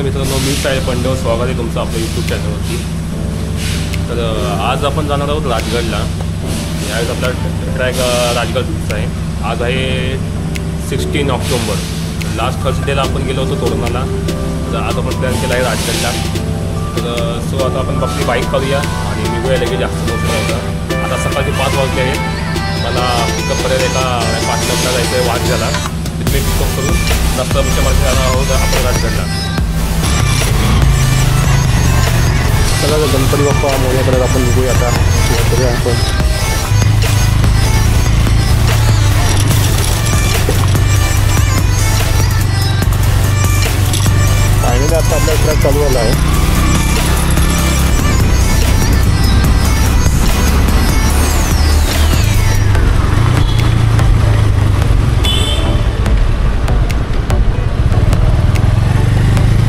मित्रांनो, मी साहिल पंडव. स्वागत आहे तुमचं आपल्या यूट्यूब चॅनलवरती. तर आज आपण जाणार आहोत राजगडला. यावेळेस आपला ट्रॅक राजगडचा आहे. आज आहे 16 ऑक्टोबर. लास्ट थर्सडेला आपण गेलो होतो तोरणाला. तर आज आपण प्लॅन केला आहे राजगडला. तर आता आपण आपली बाईक करूया आणि निघूया लगेच. जास्त मोठं होता. आता सकाळचे 5 वाजले आहेत. मला पिकअपपर्यंत एका पार्टनरला जायचं आहे वाद झाला. तिथे पिकअप करून रस्ता मार्गे जाणार आहोत आपण राजगडला. चला गणपती बाप्पा मोर्याकडे आपण निघूया आता. करूया आपण. फायनली आता आपला ट्रॅक चालू झाला आहे.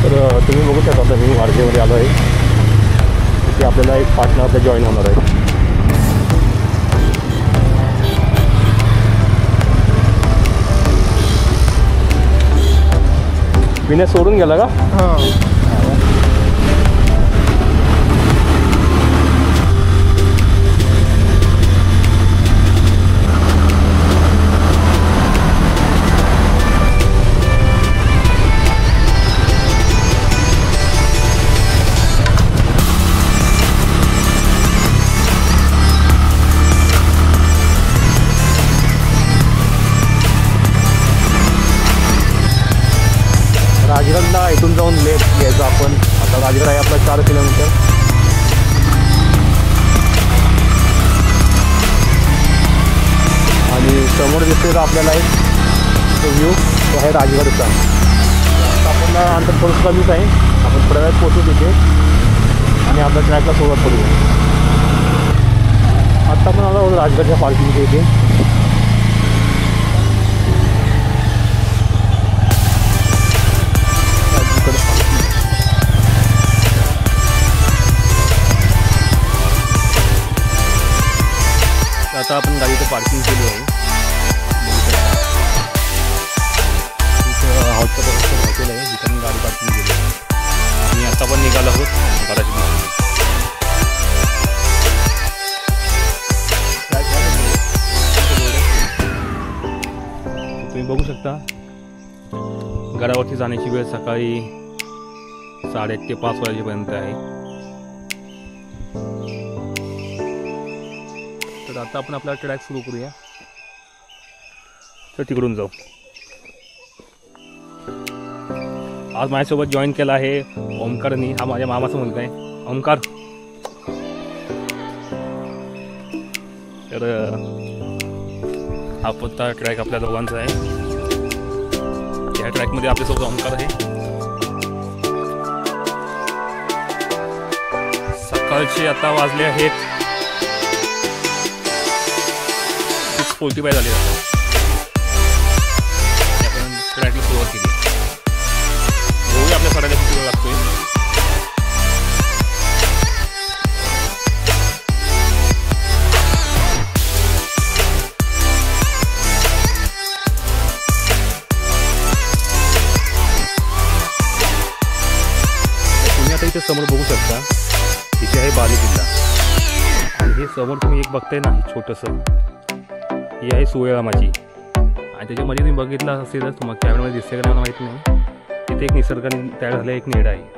तर तुम्ही बघू शकता आता मी वारजेमध्ये आलो आहे. तिथे आपल्याला एक पार्टनर आपल्या जॉईन होणार आहे. विनय सोडून गेला का? हां. राजगडला इथून जाऊन लेफ्ट घ्यायचं आपण. आता राजगड आहे आपला 4 किलोमीटर. आणि समोर दिसतोय का आपल्याला एक तो व्ह्यू, तो आहे राजगडचा. आता आपल्याला अंतर थोडंसं कमीच आहे. आपण थोड्या वेळात पोहोचू तिथे आणि आपल्या ट्रॅकला सुरुवात करूया. आत्ता आपण आलो राजगडच्या पार्किंगच्या इथे. आता आपण गाडीचं पार्किंग केली आहे. तिथं हॉटेल आहे जिथं मी गाडी पार्किंग केली आहे. आणि आता पण निघालो आहोत घराची दिशेने. तुम्ही बघू शकता घरावरती जाण्याची वेळ सकाळी 8:30 ते 5 वाजेपर्यंत आहे. तर आता आपण आपला ट्रॅक सुरू करूया. तर तिकडून जाऊ. आज माझ्यासोबत जॉईन केला आहे ओमकारनी. हा माझ्या मामाचा मुलगा आहे ओमकार. तर हा पत्ता ट्रॅक आपल्या दोघांचा आहे. या ट्रॅकमध्ये आपल्यासोबत ओमकार आहे. सकाळचे आता वाजले आहेत 6:45 झाले. आपण ट्रॅकला सुरुवात केली. बघूया आपल्या साड्याला किती वेळ लागतोय. तुम्ही आता इथे समोर बघू शकता. इथे आहे बाली किल्ला. आणि हे समोर तुम्ही एक बघताय ना छोटंसं, ही आहे सुळेरामाची. आणि त्याच्यामध्ये तुम्ही बघितलं असेलच, तुम्हाला कॅमेरामध्ये दिसते का मला माहीत नाही. तिथे एक निसर्गाने तयार झालेला एक नेडा आहे.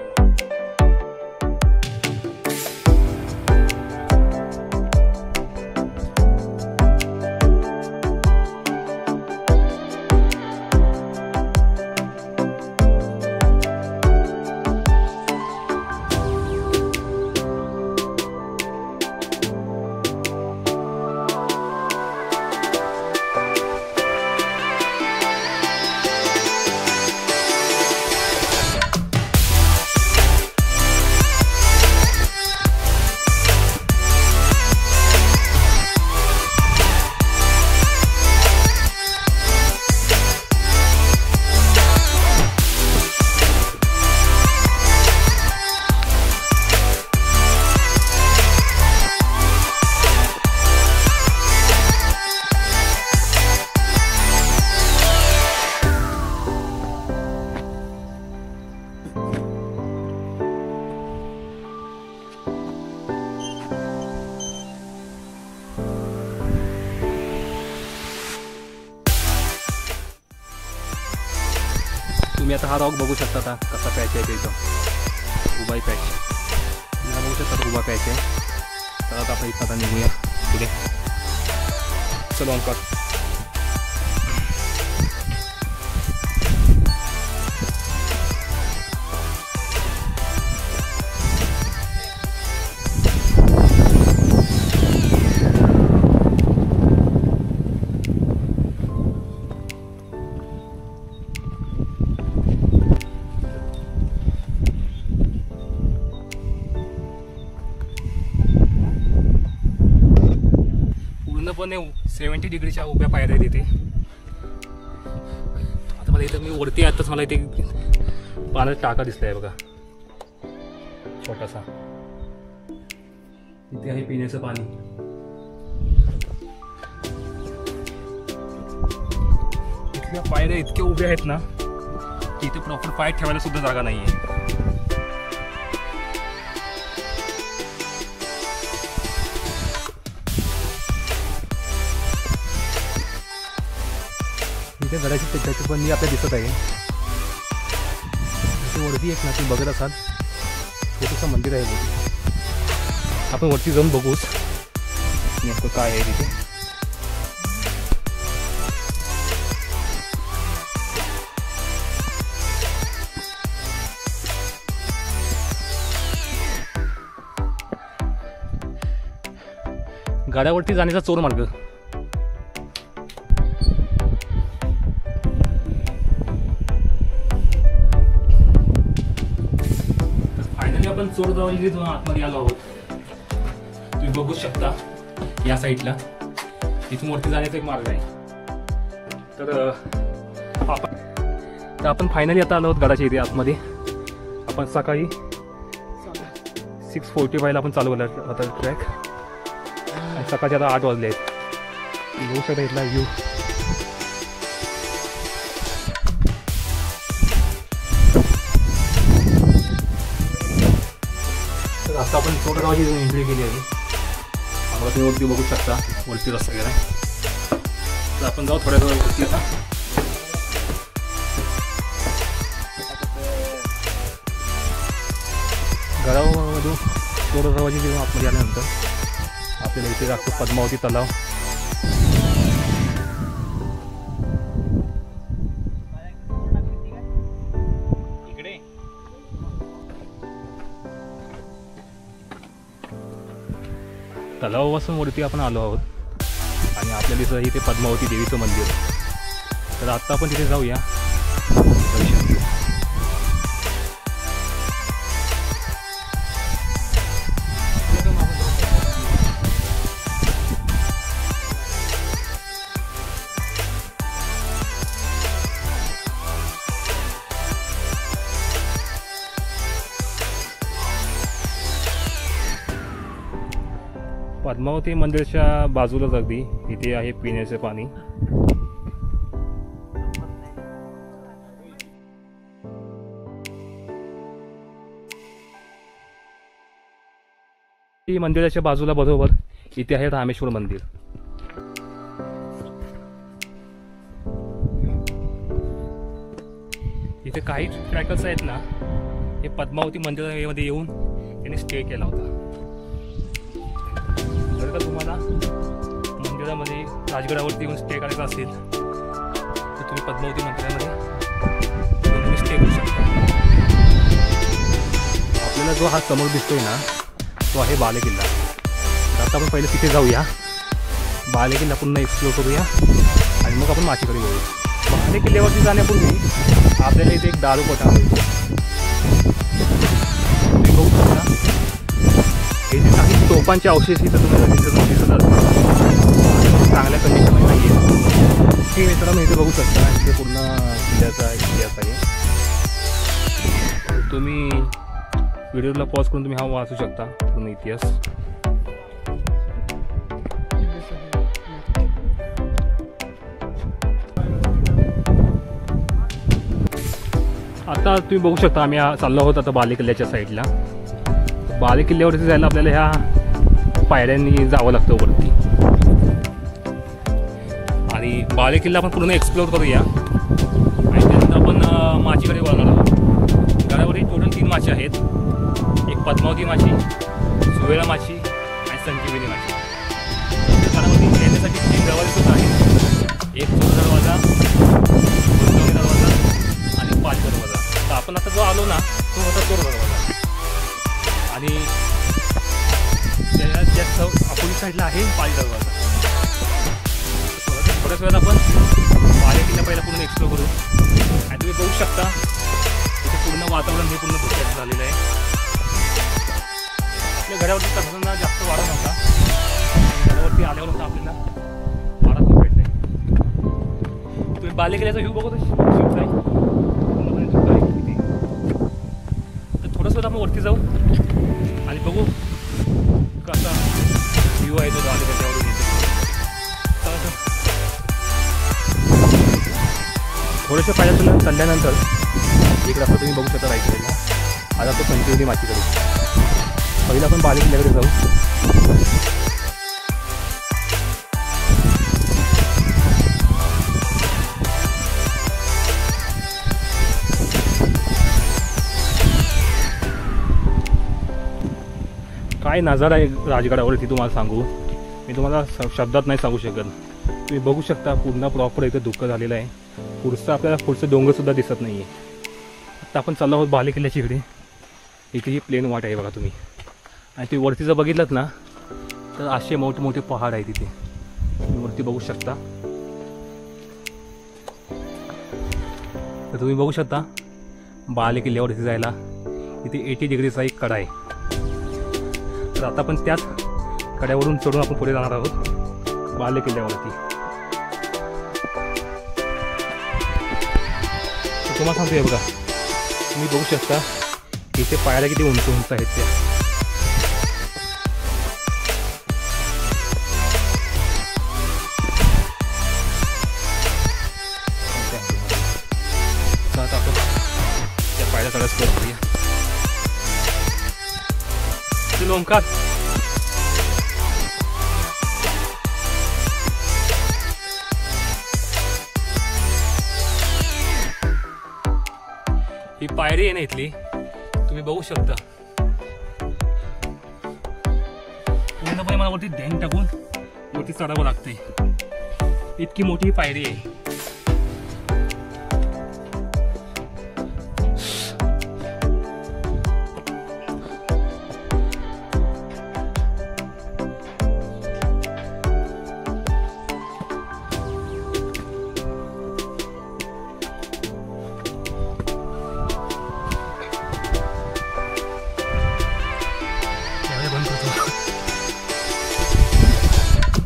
तुम्ही आता हा रॉक बघू शकता आता कसा पॅच आहे तो एकदम उभा पॅच बघू शकता उभा पॅच आहे. तर आता आपण इथं आता निघूया पुढे. चलो ऑन कर. पूर्णपणे 70 डिग्रीच्या उभ्या पायऱ्या आहेत इथे. आता मला इथं मी वरती आताच मला इथे पाण्यात टाका दिसलाय बघा छोटासा. इथे आहे पिण्याचं पाणी. इथल्या पायऱ्या इतक्या उभ्या आहेत ना की इथे प्रॉपर पाय ठेवायला सुद्धा जागा नाहीये. इथे गडाची त्याची पण आपल्याला दिसत आहे. ते वरती एक ना ती बघत असाल छोटंसं मंदिर आहे वरती. आपण वरती जाऊन बघूच नेमकं काय आहे तिथे. गडावरती जाण्याचा चोर मार्ग. आपण चोरदरवाजा इथून आतमध्ये आलो आहोत. तुम्ही बघू शकता या साईडला इथून वरती जाण्याचा एक मार्ग आहे. तर आपण फायनली आता आलो आहोत गडाच्या इथे आतमध्ये. आपण सकाळी 6:45 ला आपण चालू केला होता ट्रॅक आणि सकाळचे आता 8 वाजले आहेत. बघू शकता इथला व्ह्यू. आता आपण चोरदरवाजाची एंट्री केली आहे. आम्हाला तुम्ही वरती बघू शकता वरती रस्ता गेला. तर आपण जाऊ थोड्या वेळ वरती. आता गडावरून चोरदरवाजा जेव्हा आतमध्ये आल्यानंतर आपल्याला इथे लागतो पद्मावती तलाव. तलावापासून वरती आपण आलो आहोत आणि आपल्या दिसत इथे पद्मावती देवीचं मंदिर. तर आत्ता आपण तिथे जाऊया. पद्मावती मंदिराच्या बाजूलाच अगदी इथे आहे पिण्याचे पाणी. मंदिराच्या बाजूला बरोबर इथे आहे रामेश्वर मंदिर. इथे काही ट्रॅकर्स आहेत ना हे पद्मावती मंदिरामध्ये येऊन त्यांनी स्टे केला होता. जर का तुम्हाला मंदिरामध्ये राजगडावरती येऊन स्टे करायचा असेल तर तुम्ही पद्मावती मंदिरामध्ये तुम्ही स्टे करू शकता. आपल्याला जो हा समोर दिसतोय ना तो आहे बालेकिल्ला. तर आता आपण पहिले तिथे जाऊया. बालेकिल्ला पुन्हा एक्सप्लोर करूया आणि मग आपण माचीकडे वळू. बालेकिल्ल्यावरती जाण्यापूर्वी आपल्याला इथे एक दारू पटा मिळतो. तुम्ही बघू शकता इथे काही तोफांचे अवशेष इथं तुम्हाला दिसत असतात. चांगल्या कंडिशनमध्ये नाही आहे. हे मित्रांनो इथे बघू शकता इथे पूर्ण किल्ल्याचा इतिहास आहे. तुम्ही व्हिडिओला पॉज करून तुम्ही हा वाचू शकता पूर्ण इतिहास. आता तुम्ही बघू शकता आम्ही चाललो आहोत आता बालेकिल्ल्याच्या साईडला. बालेकिल्ल्यावरती जायला आपल्याला ह्या पायऱ्यांनी जावं लागतं वरती. आणि बालेकिल्ला आपण पूर्ण एक्सप्लोर करूया आणि त्यानंतर आपण माचीकडे वळणार आहोत. गडावरती टोटल 3 माची आहेत. एक पद्मावती माची, सुवेळा माची आणि संजीवनी माची. गडावरती येण्यासाठी 3 दरवाजे सुद्धा आहेत. एक चोर दरवाजा, गुंतवणी दरवाजा आणि 5 दरवाजा. तर आपण आता जो आलो ना तो होता चोर दरवाजा. आणि त्याच्या अपोजिट साईडला आहे 5 दरवाजा. थोड्याच वेळात आपण बाले किल्ला पहिला पूर्ण एक्सप्लोर करू. आणि तुम्ही बघू शकता इथे पूर्ण वातावरण हे पूर्ण धोक्याचं झालेलं आहे. आपल्या घरावरती तसं जास्त वाढत नव्हता. घरावरती आल्यावर होता आपल्याला वाढत खूप भेटत आहे. तुम्ही बाले किल्ल्याचा व्ह्यू बघू शिफ्ट आहे पूर्णपणे धोका आहे किती. तर थोडंसं वेळ आपण वरती जाऊ आणि बघू कसा व्ह्यू आहे तो बाले किल्ल्यावरून येते. थोडेसे पायऱ्या चालल्यानंतर एक रस्ता तुम्ही बघू शकता राईट साईडला. आता तो संजीवनी माचीकडे. पहिला आपण बाले किल्ल्याकडे जाऊ. काय नजारा आहे राजगडावरती तुम्हाला सांगू मी तुम्हाला शब्दात नाही सांगू शकत. तुम्ही बघू शकता पूर्ण प्रॉपर इथं धुकं झालेलं आहे. पुढचं डोंगरसुद्धा दिसत नाही आहे. आता आपण चाललो आहोत बाले किल्ल्याच्या इकडे. इथे ही प्लेन वाट आहे बघा तुम्ही. आणि ते वरती जर बघितलं ना तर असे मोठे पहाड आहेत तिथे तुम्ही वरती बघू शकता. तर तुम्ही बघू शकता बाले किल्ल्यावरती जायला इथे 80 डिग्रीचा एक कडा आहे. तर आता आपण त्याच कड्यावरून चढून आपण पुढे जाणार आहोत बाले किल्ल्यावरती. तुम्हाला सांगतोय बघा तुम्ही बघू शकता इथे पायऱ्या किती उंच उंच आहेत त्या. आता आपण त्या पायऱ्या चढायला सुरुवात करूया. चलो ओंकार. ही पायरी आहे ना इथली तुम्ही बघू शकता. पूर्णपणे मला वरती ध्यान टाकून वरती चढावं लागते. इतकी मोठी ही पायरी आहे.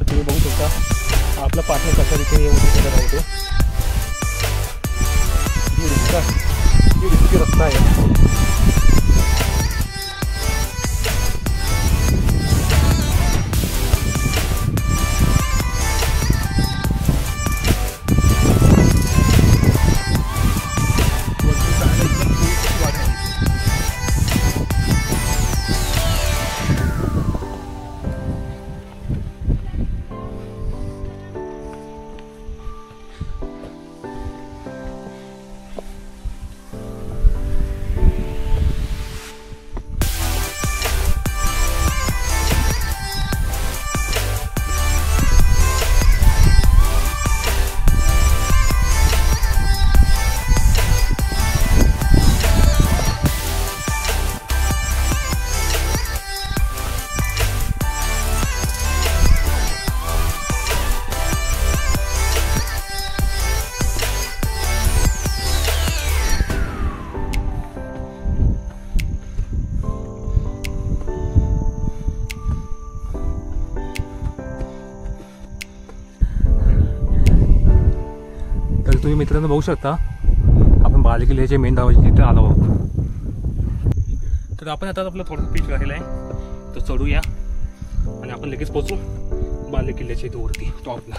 तुम्ही बघू शकता आपला पार्टनर कशा रीतीने येऊन करत आहे तो. ही रिस्की रस्ता आहे. तुम्ही मित्रांनो बघू शकता आपण बाले किल्ल्याच्या मेन दरवाजाच्या तिथे आलो आहोत. तर आपण आता आपलं थोडंसं पीच राहिलं आहे तर चढूया आणि आपण लगेच पोहोचू बाले किल्ल्याच्या इथे वरती टॉपला.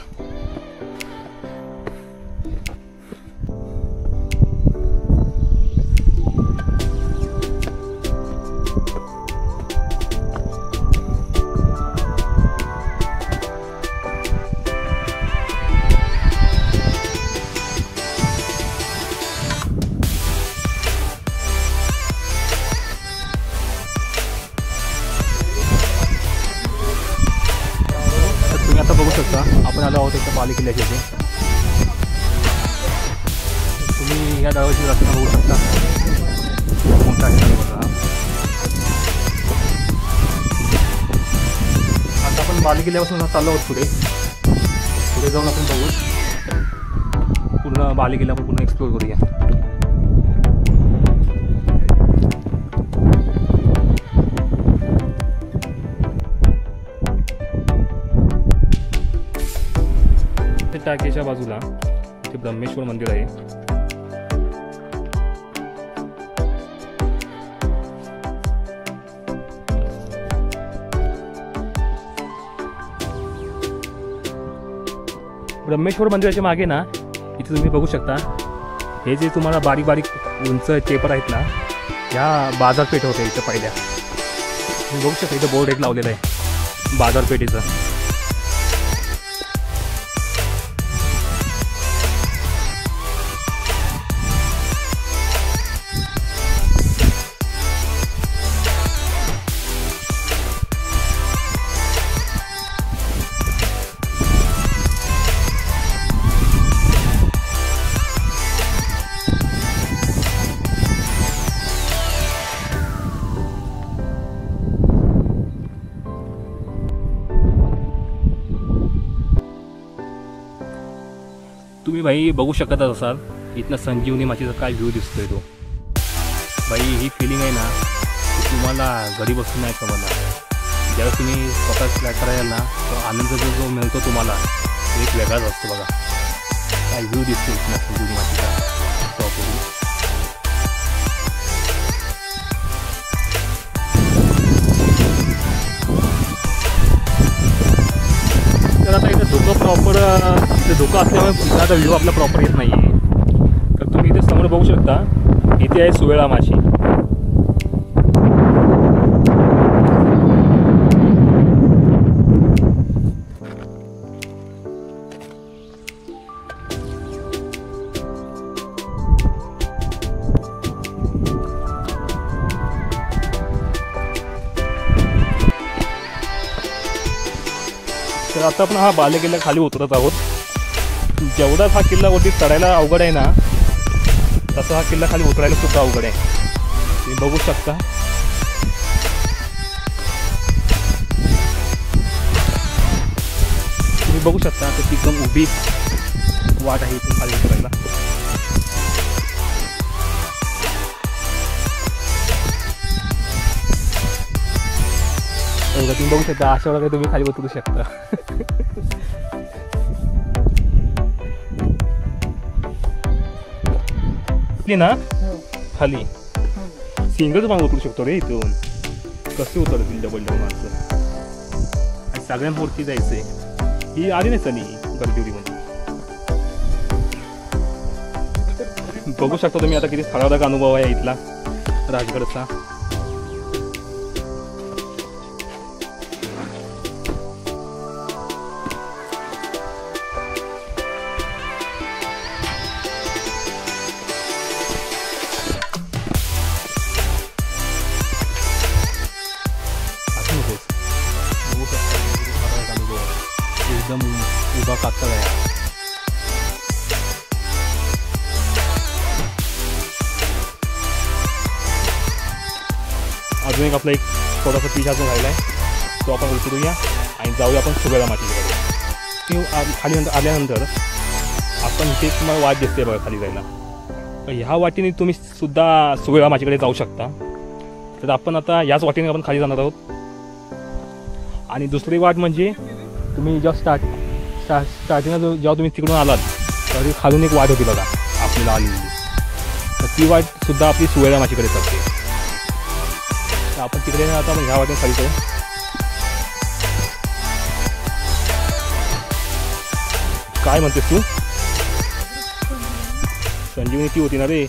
आता बघू शकता आपण आलो आहोत त्या बाले किल्ल्याच्या इथे. तुम्ही या दरवाजाची रचना बघू शकता, मोठा आहे बघा. आता आपण बाले किल्ल्यापासून चाललो आहोत पुढे जाऊन आपण बघू पूर्ण बाले किल्ला आपण पूर्ण एक्सप्लोर करूया. टाकीच्या बाजूला इथे ब्रह्मेश्वर मंदिर आहे. ब्रह्मेश्वर मंदिराच्या मागे ना इथे तुम्ही बघू शकता हे जे तुम्हाला बारीक बारीक उंच टेपर आहेत ना, ह्या बाजारपेठ होते इथं पहिल्या. तुम्ही बघू शकता इथं बोर्ड एक लावलेला आहे बाजारपेठेचा. तुम्ही भाई बघू शकत असाल इथनं संजीवनी माचीचा काय व्ह्यू दिसतोय तो. भाई ही फिलिंग आहे ना तुम्हाला घरी बसून नाही समजणार. ज्यावेळेस तुम्ही स्वतः फ्लॅट करायला ना तो आनंद जो मिळतो तुम्हाला एक वेगळाच असतो बघा. काय व्ह्यू दिसतो इथनं संजीवनी माचीचा प्रॉपर्टी. तर आता इथं धोकं प्रॉपर धोका असल्यामुळे आता व्ह्यू आपला प्रॉपर येत नाही आहे. तर तुम्ही इथे समोर बघू शकता इथे आहे सुवेळा माची. तर आता आपण हा बाले किल्ला खाली उतरत आहोत. जेवढा हा किल्ला वरती चढायला अवघड आहे ना तसा हा किल्ला खाली उतरायला सुद्धा अवघड आहे. तुम्ही बघू शकता तर ती एकदम उभी वाट आहे इथून खाली उतरायला. तुम्ही बघू शकता अशा प्रकारे तुम्ही खाली उतरू शकता. ना खाली सिंगल माग उतरू शकतो रे इथून. कसे उतरतील डबल माणसं. आणि सगळ्यांवरती जायचंय. ही आली नाही चली गर्दीमध्ये. बघू शकता तुम्ही आता किती थरारक अनुभव आहे इथला राजगडचा. एकदम उभा कातळ आहे. अजून एक आपला एक थोडासा पीस अजून राहिला आहे तो आपण उतरूया आणि जाऊया आपण सुवेळा माचीकडे. खाली आल्यानंतर आपण इथे तुम्हाला वाट दिसते बघा खाली जायला. ह्या वाटेने तुम्ही सुद्धा सुवेळा माचीकडे जाऊ शकता. तर आपण आता याच वाटेने आपण खाली जाणार आहोत. आणि दुसरी वाट म्हणजे तुम्ही जेव्हा स्टार्टिंगला जेव्हा तुम्ही तिकडून आलात तरी खालून एक वाट होती बघा आपल्याला आलेली. तर ती वाट सुद्धा आपली सुवेळा माचीकडे चालते. तर आपण तिकडे आता आपण ह्या वाटेने खाली करू. काय म्हणतेस तू? संजीवनी ती होती ना रे.